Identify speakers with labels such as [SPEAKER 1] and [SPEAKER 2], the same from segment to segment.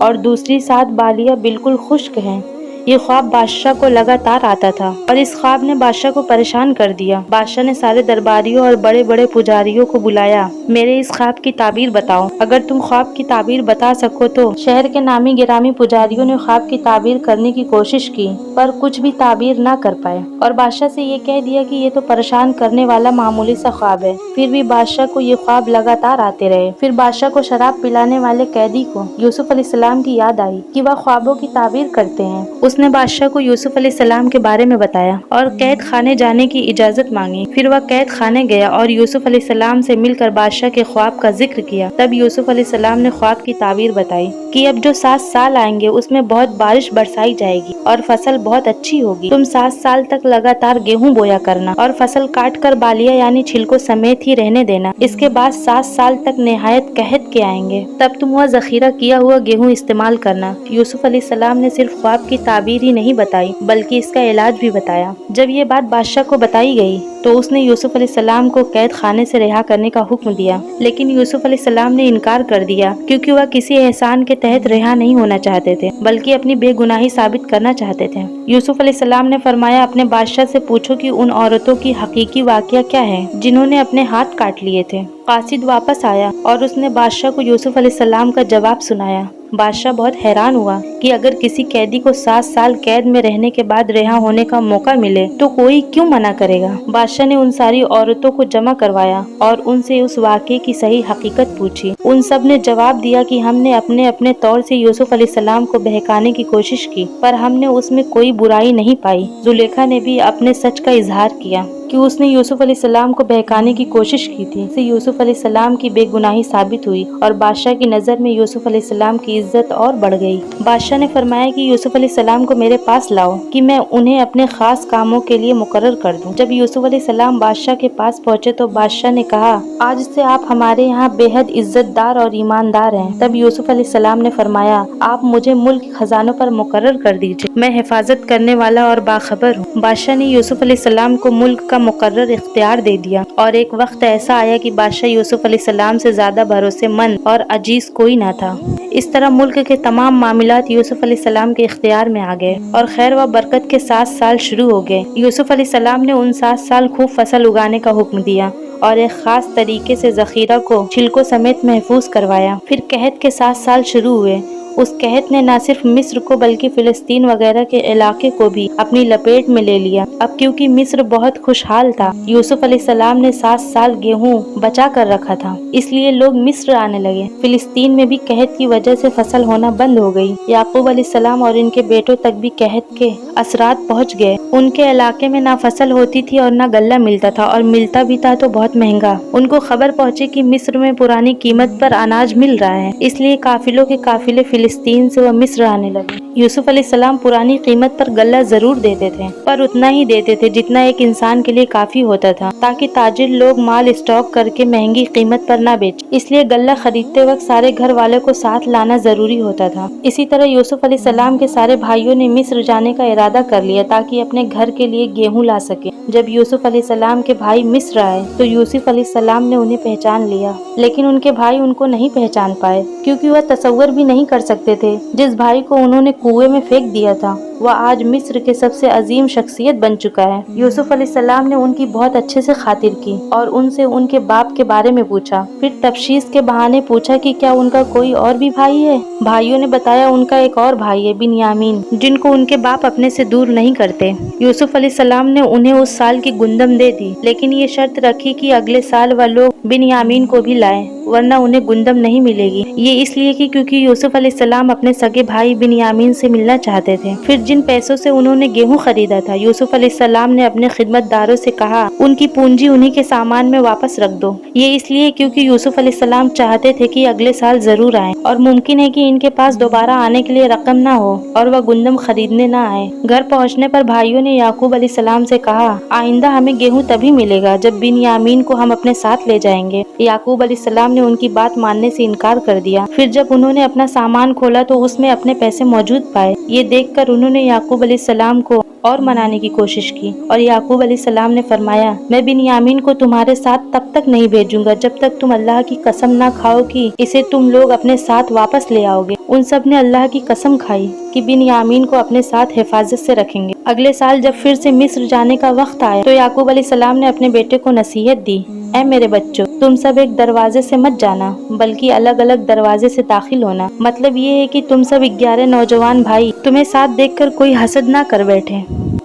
[SPEAKER 1] اور دوسری 7 بالیاں بالکل خشک ہیں۔ یہ خواب بادشاہ کو لگاتار آتا تھا اور اس خواب نے بادشاہ کو پریشان کر دیا۔ بادشاہ نے سارے درباریوں اور بڑے بڑے پجاریوں کو بلایا۔ میرے اس خواب کی تعبیر بتاؤ۔ اگر تم خواب کی تعبیر بتا سکو تو۔ شہر کے نامی گرامی پجاریوں نے خواب کی تعبیر کرنے کی کوشش کی پر کچھ بھی تعبیر نہ کر پائے اور بادشاہ سے یہ کہہ دیا کہ یہ تو پریشان کرنے والا معمولی سا خواب ہے۔ پھر بھی بادشاہ کو یہ خواب لگاتار آتے رہے۔ پھر بادشاہ کو شراب پلانے والے قیدی کو یوسف علیہ السلام کی یاد آئی کہ وہ خوابوں کی تعبیر کرتے ہیں۔ اس نے بادشاہ کو یوسف علیہ السلام کے بارے میں بتایا اور قید خانے جانے کی اجازت مانگی۔ پھر وہ قید خانے گیا اور یوسف علیہ السلام سے مل کر بادشاہ کے خواب کا ذکر کیا۔ تب یوسف علیہ السلام نے خواب کی تعبیر بتائی کہ اب جو 7 سال آئیں گے اس میں بہت بارش برسائی جائے گی اور فصل بہت اچھی ہوگی۔ تم 7 سال تک لگاتار گیہوں بویا کرنا اور فصل کاٹ کر بالیاں یعنی چھلکوں سمیت ہی رہنے دینا۔ اس کے بعد 7 سال تک نہایت قحط کے آئیں گے، تب تم وہ ذخیرہ کیا ہوا گیہوں استعمال کرنا۔ یوسف علیہ السلام نے صرف خواب کی تعبیر ہی نہیں بتائی بلکہ اس کا علاج بھی بتایا۔ جب یہ بات بادشاہ کو بتائی گئی تو اس نے یوسف علیہ السلام کو قید خانے سے رہا کرنے کا حکم دیا، لیکن یوسف علیہ السلام نے انکار کر دیا کیونکہ وہ کسی احسان کے تحت رہا نہیں ہونا چاہتے تھے بلکہ اپنی بے گناہی ثابت کرنا چاہتے تھے۔ یوسف علیہ السلام نے فرمایا، اپنے بادشاہ سے پوچھو کہ ان عورتوں کی حقیقی واقعہ کیا ہے جنہوں نے اپنے ہاتھ کاٹ لیے تھے۔ قاصد واپس آیا اور اس نے بادشاہ کو یوسف علیہ السلام کا جواب سنایا۔ بادشاہ بہت حیران ہوا کہ اگر کسی قیدی کو 7 سال قید میں رہنے کے بعد رہا ہونے کا موقع ملے تو کوئی کیوں منع کرے گا۔ بادشاہ نے ان ساری عورتوں کو جمع کروایا اور ان سے اس واقعے کی صحیح حقیقت پوچھی۔ ان سب نے جواب دیا کہ ہم نے اپنے اپنے طور سے یوسف علیہ السلام کو بہکانے کی کوشش کی پر ہم نے اس میں کوئی برائی نہیں پائی۔ زلیخا نے بھی اپنے سچ کا اظہار کیا کہ اس نے یوسف علیہ السلام کو بہکانے کی کوشش کی تھی۔ اس سے یوسف علیہ السلام کی بے گناہی ثابت ہوئی اور بادشاہ کی نظر میں یوسف علیہ السلام کی عزت اور بڑھ گئی۔ بادشاہ نے فرمایا کہ یوسف علیہ السلام کو میرے پاس لاؤ کہ میں انہیں اپنے خاص کاموں کے لیے مقرر کر دوں۔ جب یوسف علیہ السلام بادشاہ کے پاس پہنچے تو بادشاہ نے کہا، آج سے آپ ہمارے یہاں بے حد عزت دار اور ایماندار ہیں۔ تب یوسف علیہ السلام نے فرمایا، آپ مجھے ملک خزانوں پر مقرر کر دیجیے، میں حفاظت کرنے والا اور باخبر ہوں۔ بادشاہ نے یوسف علیہ السلام کو ملک کا مقرر اختیار دے دیا اور ایک وقت ایسا آیا کہ بادشاہ یوسف علیہ السلام سے زیادہ بھروسے مند اور عزیز کوئی نہ تھا۔ اس طرح ملک کے تمام معاملات یوسف علیہ السلام کے اختیار میں آ گئے اور خیر و برکت کے 7 سال شروع ہو گئے۔ یوسف علیہ السلام نے ان 7 سال خوب فصل اگانے کا حکم دیا اور ایک خاص طریقے سے ذخیرہ کو چھلکوں سمیت محفوظ کروایا۔ پھر قحط کے 7 سال شروع ہوئے۔ اس قحط نے نہ صرف مصر کو بلکہ فلسطین وغیرہ کے علاقے کو بھی اپنی لپیٹ میں لے لیا۔ اب کیونکہ مصر بہت خوشحال تھا، یوسف علیہ السلام نے 7 سال گیہوں بچا کر رکھا تھا، اس لیے لوگ مصر آنے لگے۔ فلسطین میں بھی قحط کی وجہ سے فصل ہونا بند ہو گئی۔ یعقوب علیہ السلام اور ان کے بیٹوں تک بھی قحط کے اثرات پہنچ گئے۔ ان کے علاقے میں نہ فصل ہوتی تھی اور نہ غلہ ملتا تھا اور ملتا بھی تھا تو بہت مہنگا۔ ان کو خبر پہنچی کہ مصر میں پرانی قیمت پر اناج مل رہا ہے، اس لیے قافلوں کے قافلے فلسطین سے وہ مصر آنے لگے۔ یوسف علیہ السلام پرانی قیمت پر غلہ ضرور دیتے تھے پر اتنا ہی دیتے تھے جتنا ایک انسان کے لیے کافی ہوتا تھا، تاکہ تاجر لوگ مال اسٹاک کر کے مہنگی قیمت پر نہ بیچیں۔ اس لیے غلہ خریدتے وقت سارے گھر والوں کو ساتھ لانا ضروری ہوتا تھا۔ اسی طرح یوسف علیہ السلام کے سارے بھائیوں نے مصر جانے کا ارادہ کر لیا تاکہ اپنے گھر کے لیے گیہوں لا سکیں۔ جب یوسف علیہ السلام کے بھائی مصر آئے تو یوسف علیہ السلام نے انہیں پہچان لیا، لیکن ان کے بھائی ان کو نہیں پہچان پائے کیونکہ وہ تصور بھی نہیں کر سکتے تھے جس بھائی کو انہوں نے کنویں میں پھینک دیا تھا وہ آج مصر کے سب سے عظیم شخصیت بن چکا ہے۔ یوسف علیہ السلام نے ان کی بہت اچھے سے خاطر کی اور ان سے ان کے باپ کے بارے میں پوچھا، پھر تفشیش کے بہانے پوچھا کہ کیا ان کا کوئی اور بھی بھائی ہے۔ بھائیوں نے بتایا ان کا ایک اور بھائی ہے، بنیامین، جن کو ان کے باپ اپنے سے دور نہیں کرتے۔ یوسف علیہ السلام نے انہیں اس سال کی گندم دے دی، لیکن یہ شرط رکھی کہ اگلے سال وہ لوگ بنیامین کو بھی لائیں ورنہ انہیں گندم نہیں ملے گی۔ یہ اس لیے کہ کیونکہ یوسف علیہ السلام اپنے سگے بھائی بنیامین سے ملنا چاہتے تھے۔ پھر جن پیسوں سے انہوں نے گیہوں خریدا تھا، یوسف علیہ السلام نے اپنے خدمت داروں سے کہا ان کی پونجی انہی کے سامان میں واپس رکھ دو۔ یہ اس لیے کیونکہ یوسف علیہ السلام چاہتے تھے کہ اگلے سال ضرور آئیں اور ممکن ہے کہ ان کے پاس دوبارہ آنے کے لیے رقم نہ ہو اور وہ گندم خریدنے نہ آئے۔ گھر پہنچنے پر بھائیوں نے یعقوب علیہ السلام سے کہا، آئندہ ہمیں گیہوں تبھی ملے گا جب بنیامین کو ہم اپنے ساتھ لے جائیں گے۔ یعقوب علیہ السلام نے ان کی بات ماننے سے انکار کر دیا۔ پھر جب انہوں نے اپنا سامان کھولا تو اس میں اپنے پیسے موجود پائے۔ یہ دیکھ کر انہوں نے یعقوب علیہ السلام کو اور منانے کی کوشش کی، اور یعقوب علیہ السلام نے فرمایا میں بنیامین کو تمہارے ساتھ تب تک نہیں بھیجوں گا جب تک تم اللہ کی قسم نہ کھاؤ کہ اسے تم لوگ اپنے ساتھ واپس لے آؤ گے۔ ان سب نے اللہ کی قسم کھائی کہ بنیامین کو اپنے ساتھ حفاظت سے رکھیں گے۔ اگلے سال جب پھر سے مصر جانے کا وقت آیا تو یعقوب علیہ السلام نے اپنے بیٹے کو نصیحت دی، اے میرے بچوں، تم سب ایک دروازے سے مت جانا بلکہ الگ الگ دروازے سے داخل ہونا۔ مطلب یہ ہے کہ تم سب 11 نوجوان بھائی تمہیں ساتھ دیکھ کر کوئی حسد نہ کر بیٹھے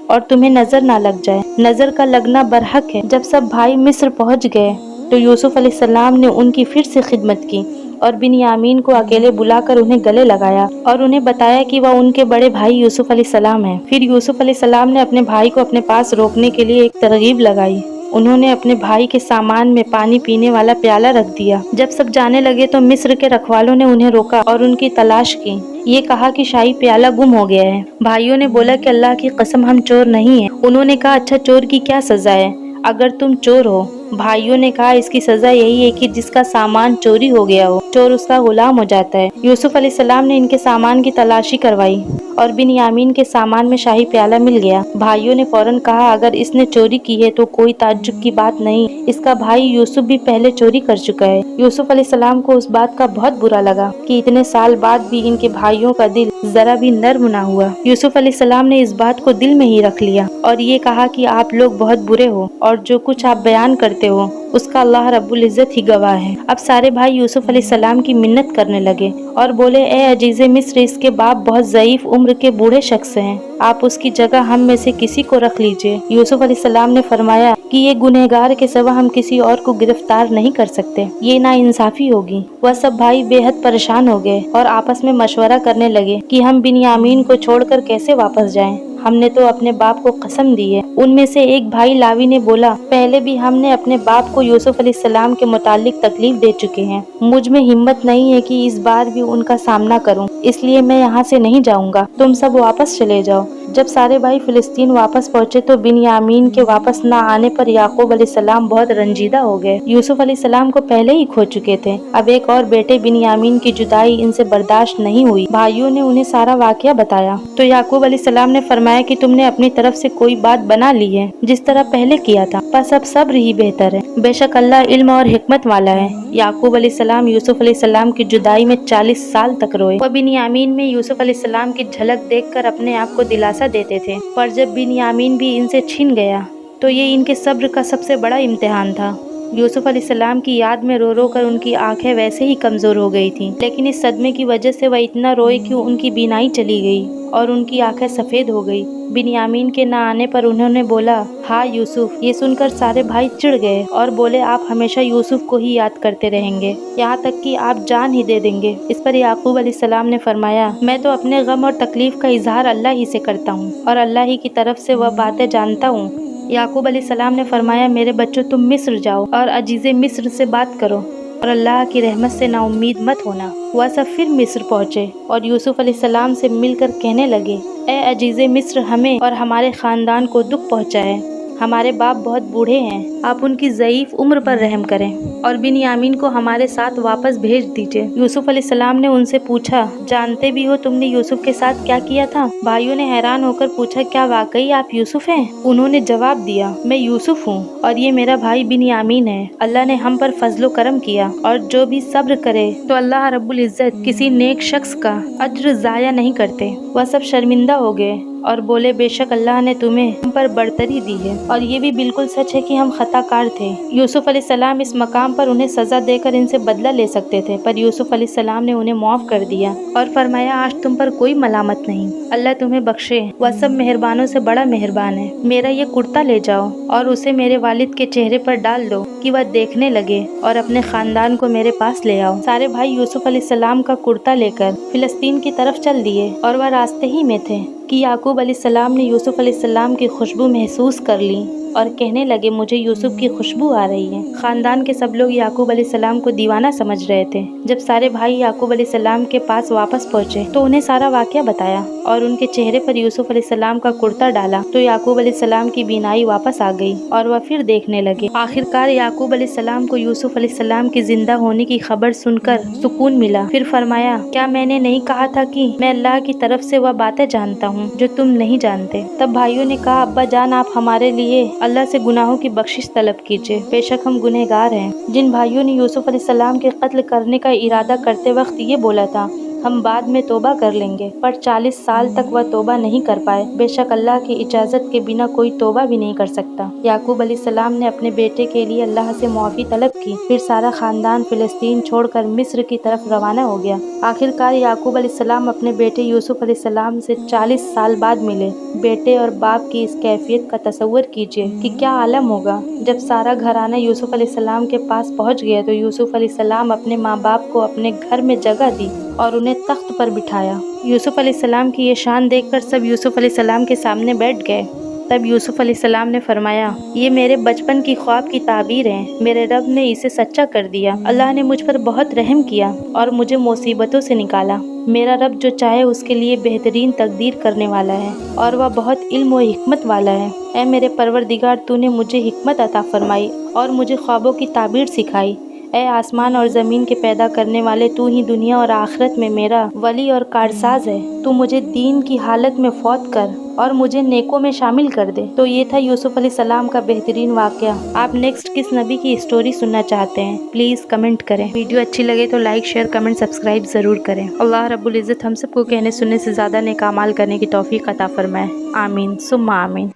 [SPEAKER 1] اور تمہیں نظر نہ لگ جائے، نظر کا لگنا برحق ہے۔ جب سب بھائی مصر پہنچ گئے تو یوسف علیہ السلام نے ان کی پھر سے خدمت کی اور بنیامین کو اکیلے بلا کر انہیں گلے لگایا اور انہیں بتایا کہ وہ ان کے بڑے بھائی یوسف علیہ السلام ہیں۔ پھر یوسف علیہ السلام نے اپنے بھائی کو اپنے پاس روکنے کے لیے ایک ترغیب لگائی۔ انہوں نے اپنے بھائی کے سامان میں پانی پینے والا پیالہ رکھ دیا۔ جب سب جانے لگے تو مصر کے رکھوالوں نے انہیں روکا اور ان کی تلاش کی۔ یہ کہا کہ شاہی پیالہ گم ہو گیا ہے۔ بھائیوں نے بولا کہ اللہ کی قسم ہم چور نہیں ہیں۔ انہوں نے کہا اچھا چور کی کیا سزا ہے اگر تم چور ہو؟ بھائیوں نے کہا اس کی سزا یہی ہے کہ جس کا سامان چوری ہو گیا ہو چور اس کا غلام ہو جاتا ہے۔ یوسف علیہ السلام نے ان کے سامان کی تلاشی کروائی اور بنیامین کے سامان میں شاہی پیالہ مل گیا۔ بھائیوں نے فوراً کہا اگر اس نے چوری کی ہے تو کوئی تعجب کی بات نہیں، اس کا بھائی یوسف بھی پہلے چوری کر چکا ہے۔ یوسف علیہ السلام کو اس بات کا بہت برا لگا کہ اتنے سال بعد بھی ان کے بھائیوں کا دل ذرا بھی نرم نہ ہوا۔ یوسف علیہ السلام نے اس بات کو دل میں ہی رکھ لیا اور یہ کہا کہ آپ لوگ بہت برے ہو اور جو کچھ آپ بیان کرتے ہو اس کا اللہ رب العزت ہی گواہ ہے۔ اب سارے بھائی یوسف علیہ السلام کی منت کرنے لگے اور بولے اے عزیز مصر، اس کے باپ بہت ضعیف عمر کے بوڑھے شخص ہیں، آپ اس کی جگہ ہم میں سے کسی کو رکھ لیجئے۔ یوسف علیہ السلام نے فرمایا کہ یہ گنہگار کے سوا ہم کسی اور کو گرفتار نہیں کر سکتے، یہ ناانصافی ہوگی۔ وہ سب بھائی بے حد پریشان ہو گئے اور آپس میں مشورہ کرنے لگے کہ ہم بنیامین کو چھوڑ کر کیسے واپس جائیں، ہم نے تو اپنے باپ کو قسم دی ہے۔ ان میں سے ایک بھائی لاوی نے بولا پہلے بھی ہم نے اپنے باپ کو یوسف علیہ السلام کے متعلق تکلیف دے چکے ہیں، مجھ میں ہمت نہیں ہے کہ اس بار بھی ان کا سامنا کروں، اس لیے میں یہاں سے نہیں جاؤں گا، تم سب واپس چلے جاؤ۔ جب سارے بھائی فلسطین واپس پہنچے تو بنیامین کے واپس نہ آنے پر یعقوب علیہ السلام بہت رنجیدہ ہو گئے۔ یوسف علیہ السلام کو پہلے ہی کھو چکے تھے، اب ایک اور بیٹے بنیامین کی جدائی ان سے برداشت نہیں ہوئی۔ بھائیوں نے انہیں سارا واقعہ بتایا تو یعقوب علیہ السلام نے فرمایا کہ تم نے اپنی طرف سے کوئی بات بنا لی ہے جس طرح پہلے کیا تھا، بس اب صبر ہی بہتر ہے، بے شک اللہ علم اور حکمت والا ہے۔ یعقوب علیہ السلام یوسف علیہ السلام کی جدائی میں 40 سال تک روئے۔ وہ بنیامین میں یوسف علیہ السلام کی جھلک دیکھ کر اپنے آپ کو دلاسا دیتے تھے، پر جب بنیامین بھی ان سے چھن گیا تو یہ ان کے صبر کا سب سے بڑا امتحان تھا۔ یوسف علیہ السلام کی یاد میں رو رو کر ان کی آنکھیں ویسے ہی کمزور ہو گئی تھیں، لیکن اس صدمے کی وجہ سے وہ اتنا روئے کہ ان کی بینائی چلی گئی اور ان کی آنکھیں سفید ہو گئی۔ بنیامین کے نہ آنے پر انہوں نے بولا ہاں یوسف۔ یہ سن کر سارے بھائی چڑ گئے اور بولے آپ ہمیشہ یوسف کو ہی یاد کرتے رہیں گے، یہاں تک کہ آپ جان ہی دے دیں گے۔ اس پر یعقوب علیہ السلام نے فرمایا میں تو اپنے غم اور تکلیف کا اظہار اللہ ہی سے کرتا ہوں اور اللہ ہی کی طرف سے وہ باتیں جانتا ہوں۔ یعقوب علیہ السلام نے فرمایا میرے بچوں تم مصر جاؤ اور عزیز مصر سے بات کرو اور اللہ کی رحمت سے نا امید مت ہونا۔ وہ سب پھر مصر پہنچے اور یوسف علیہ السلام سے مل کر کہنے لگے اے عزیز مصر، ہمیں اور ہمارے خاندان کو دکھ پہنچا ہے، ہمارے باپ بہت بوڑھے ہیں، آپ ان کی ضعیف عمر پر رحم کریں اور بنیامین کو ہمارے ساتھ واپس بھیج دیجئے۔ یوسف علیہ السلام نے ان سے پوچھا جانتے بھی ہو تم نے یوسف کے ساتھ کیا کیا تھا؟ بھائیوں نے حیران ہو کر پوچھا کیا واقعی آپ یوسف ہیں؟ انہوں نے جواب دیا میں یوسف ہوں اور یہ میرا بھائی بنیامین ہے، اللہ نے ہم پر فضل و کرم کیا اور جو بھی صبر کرے تو اللہ رب العزت کسی نیک شخص کا اجر ضائع نہیں کرتے۔ وہ سب شرمندہ ہو گئے اور بولے بے شک اللہ نے تمہیں ہم پر برتری دی ہے اور یہ بھی بالکل سچ ہے کہ ہم خطا کار تھے۔ یوسف علیہ السلام اس مقام پر انہیں سزا دے کر ان سے بدلہ لے سکتے تھے، پر یوسف علیہ السلام نے انہیں معاف کر دیا اور فرمایا آج تم پر کوئی ملامت نہیں، اللہ تمہیں بخشے، وہ سب مہربانوں سے بڑا مہربان ہے۔ میرا یہ کرتا لے جاؤ اور اسے میرے والد کے چہرے پر ڈال دو کہ وہ دیکھنے لگے اور اپنے خاندان کو میرے پاس لے آؤ۔ سارے بھائی یوسف علیہ السلام کا کرتا لے کر فلسطین کی طرف چل دیے اور وہ راستے ہی میں تھے کہ یعقوب علیہ السلام نے یوسف علیہ السلام کی خوشبو محسوس کر لی اور کہنے لگے مجھے یوسف کی خوشبو آ رہی ہے۔ خاندان کے سب لوگ یعقوب علیہ السلام کو دیوانہ سمجھ رہے تھے۔ جب سارے بھائی یعقوب علیہ السلام کے پاس واپس پہنچے تو انہیں سارا واقعہ بتایا اور ان کے چہرے پر یوسف علیہ السلام کا کرتا ڈالا تو یعقوب علیہ السلام کی بینائی واپس آ گئی اور وہ پھر دیکھنے لگے۔ آخرکار یعقوب علیہ السلام کو یوسف علیہ السلام کی زندہ ہونے کی خبر سن کر سکون ملا۔ پھر فرمایا کیا میں نے نہیں کہا تھا کہ میں اللہ کی طرف سے وہ باتیں جانتا ہوں ہوں جو تم نہیں جانتے۔ تب بھائیوں نے کہا ابا جان آپ ہمارے لیے اللہ سے گناہوں کی بخشش طلب کیجیے، بے شک ہم گنہگار ہیں۔ جن بھائیوں نے یوسف علیہ السلام کے قتل کرنے کا ارادہ کرتے وقت یہ بولا تھا ہم بعد میں توبہ کر لیں گے، پر 40 سال تک وہ توبہ نہیں کر پائے، بے شک اللہ کی اجازت کے بنا کوئی توبہ بھی نہیں کر سکتا۔ یعقوب علیہ السلام نے اپنے بیٹے کے لیے اللہ سے معافی طلب کی، پھر سارا خاندان فلسطین چھوڑ کر مصر کی طرف روانہ ہو گیا۔ آخرکار یعقوب علیہ السلام اپنے بیٹے یوسف علیہ السلام سے 40 سال بعد ملے۔ بیٹے اور باپ کی اس کیفیت کا تصور کیجیے کہ کیا عالم ہوگا۔ جب سارا گھرانہ یوسف علیہ السلام کے پاس پہنچ گیا تو یوسف علیہ السلام اپنے ماں باپ کو اپنے گھر میں جگہ دی اور انہیں تخت پر بٹھایا۔ یوسف علیہ السلام کی یہ شان دیکھ کر سب یوسف علیہ السلام کے سامنے بیٹھ گئے۔ تب یوسف علیہ السلام نے فرمایا یہ میرے بچپن کی خواب کی تعبیر ہے، میرے رب نے اسے سچا کر دیا۔ اللہ نے مجھ پر بہت رحم کیا اور مجھے مصیبتوں سے نکالا۔ میرا رب جو چاہے اس کے لیے بہترین تقدیر کرنے والا ہے اور وہ بہت علم و حکمت والا ہے۔ اے میرے پروردگار تو نے مجھے حکمت عطا فرمائی اور مجھے خوابوں کی تعبیر سکھائی۔ اے آسمان اور زمین کے پیدا کرنے والے تو ہی دنیا اور آخرت میں میرا ولی اور کارساز ہے۔ تو مجھے دین کی حالت میں فوت کر اور مجھے نیکوں میں شامل کر دے۔ تو یہ تھا یوسف علیہ السلام کا بہترین واقعہ۔ آپ نیکسٹ کس نبی کی اسٹوری سننا چاہتے ہیں پلیز کمنٹ کریں۔ ویڈیو اچھی لگے تو لائک شیئر کمنٹ سبسکرائب ضرور کریں۔ اللہ رب العزت ہم سب کو کہنے سننے سے زیادہ نیک اعمال کرنے کی توفیق عطا فرمائے، آمین ثم آمین۔